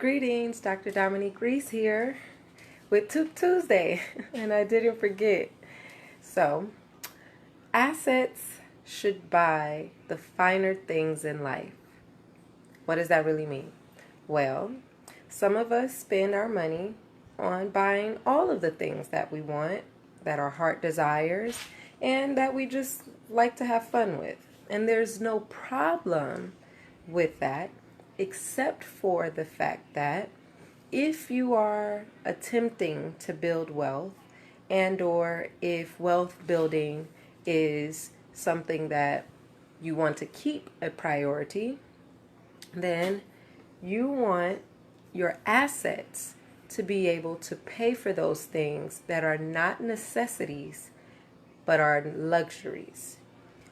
Greetings, Dr. Dominique Reese here with Toop Tuesday, and I didn't forget. So, assets should buy the finer things in life. What does that really mean? Well, some of us spend our money on buying all of the things that we want, that our heart desires, and that we just like to have fun with. And there's no problem with that, except for the fact that if you are attempting to build wealth, and or if wealth building is something that you want to keep a priority, then you want your assets to be able to pay for those things that are not necessities but are luxuries.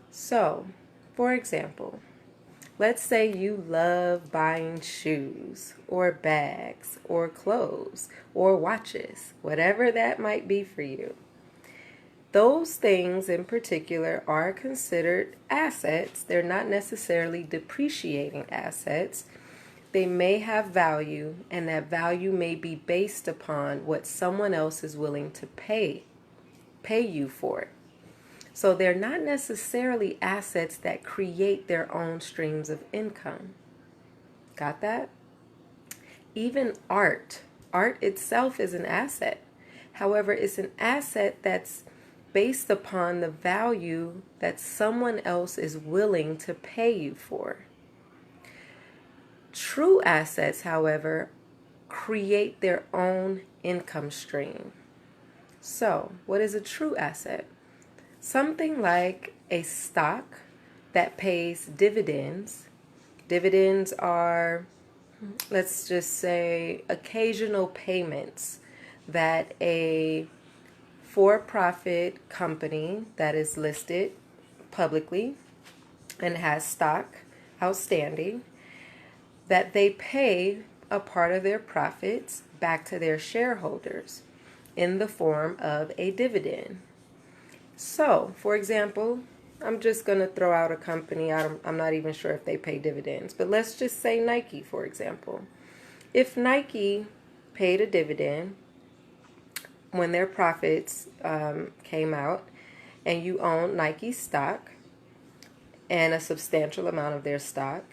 So, for example, let's say you love buying shoes or bags or clothes or watches, whatever that might be for you. Those things in particular are considered assets. They're not necessarily depreciating assets. They may have value, and that value may be based upon what someone else is willing to pay you for it. So they're not necessarily assets that create their own streams of income. Got that? Even art itself is an asset. However, it's an asset that's based upon the value that someone else is willing to pay you for. True assets, however, create their own income stream. So, what is a true asset? Something like a stock that pays dividends. Dividends are, let's just say, occasional payments that a for-profit company that is listed publicly and has stock outstanding, that they pay a part of their profits back to their shareholders in the form of a dividend. So, for example, I'm just going to throw out a company. I'm not even sure if they pay dividends, but let's just say Nike, for example. If Nike paid a dividend when their profits came out, and you own Nike stock and a substantial amount of their stock,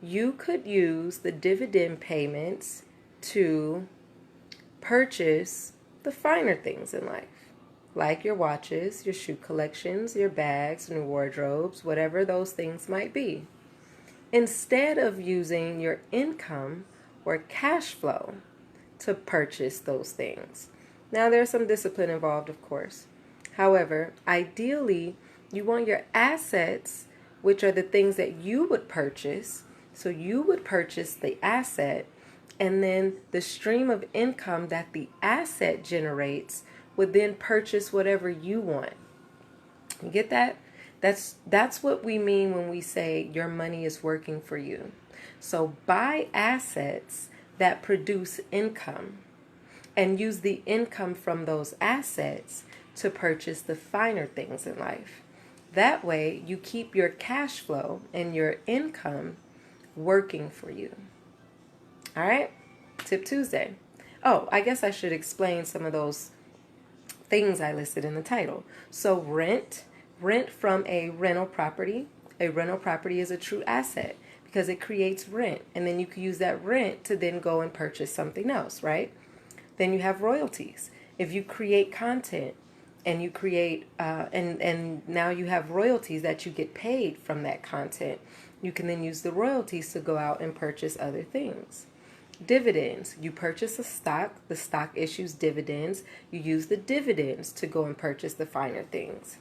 you could use the dividend payments to purchase the finer things in life, like your watches, your shoe collections, your bags, new wardrobes, whatever those things might be, instead of using your income or cash flow to purchase those things. Now, there's some discipline involved, of course. However, ideally, you want your assets, which are the things that you would purchase. So you would purchase the asset, and then the stream of income that the asset generates would then purchase whatever you want. You get that? That's what we mean when we say your money is working for you. So buy assets that produce income and use the income from those assets to purchase the finer things in life. That way you keep your cash flow and your income working for you. All right? Tip Tuesday. Oh, I guess I should explain some of those things I listed in the title. So rent from a rental property. A rental property is a true asset because it creates rent, and then you can use that rent to then go and purchase something else, right? Then you have royalties. If you create content and you create and now you have royalties that you get paid from that content, you can then use the royalties to go out and purchase other things. Dividends. You purchase a stock. The stock issues dividends. You use the dividends to go and purchase the finer things.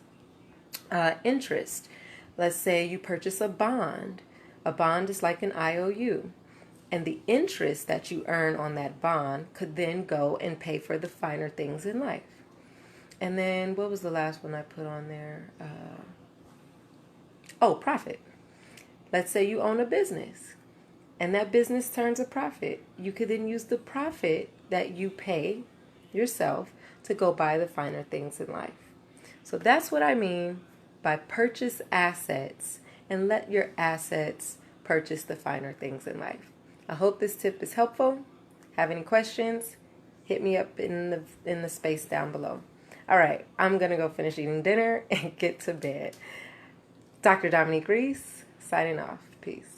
Interest. Let's say you purchase a bond. A bond is like an IOU. And the interest that you earn on that bond could then go and pay for the finer things in life. And then what was the last one I put on there? Profit. Let's say you own a business and that business turns a profit. You could then use the profit that you pay yourself to go buy the finer things in life. So that's what I mean by purchase assets and let your assets purchase the finer things in life. I hope this tip is helpful. Have any questions? Hit me up in the space down below. All right, I'm going to go finish eating dinner and get to bed. Dr. Dominique Reese, signing off. Peace.